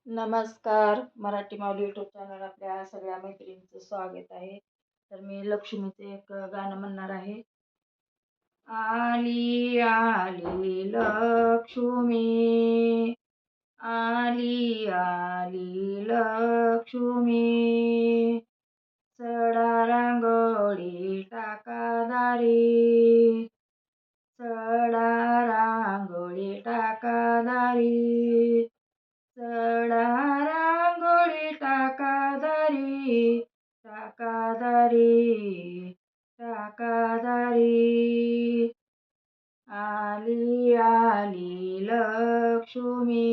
नमस्कार. मराठी माऊली YouTube channel आपल्या सगळ्या मैत्रिणींचं स्वागत आहे. तर मी लक्ष्मीचं एक गाणं म्हणणार आहे. आली आली लक्ष्मी, आली आली लक्ष्मी, सडा रांगोळी टाका दारी, सडा रांगोळी टाका दारी, सडा रांगोळी टाका दारी, टाका दारी, टाका दारी. आली आली लक्ष्मी,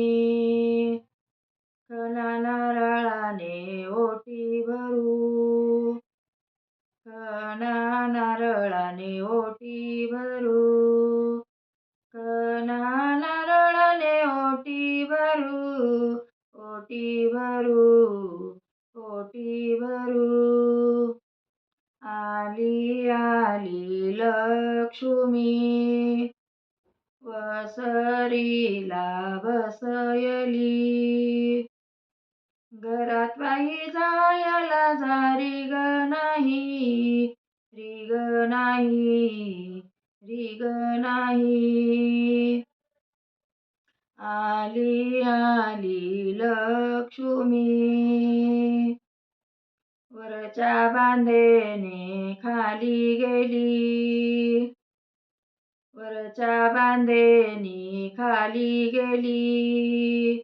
खणा नारळाने ओटी भरू, खणा नारळाने ओटी भरू, खणा नारळाने ओटी भरू, ओटी भरू, ओटी भरू. आली आली लक्ष्मी, वसरीला बसयली, घरात बाई जायला जारी ग नाही, री ग नाही, री ग नाही. आली आली लक्ष्मी, वरच्या बांधेने खाली गेली, वरच्या बांधेने खाली गेली.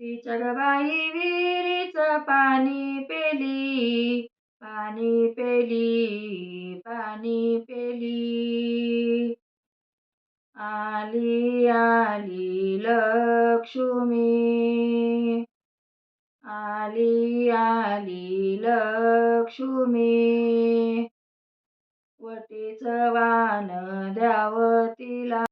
तिच्या ग बाई विहिरीचं पाणी पेली, पाणी पेली, पाणी पेली. आली आली लक्ष्मी, आली आली लक्ष्मी, वटीचं वाण द्यावं तिला.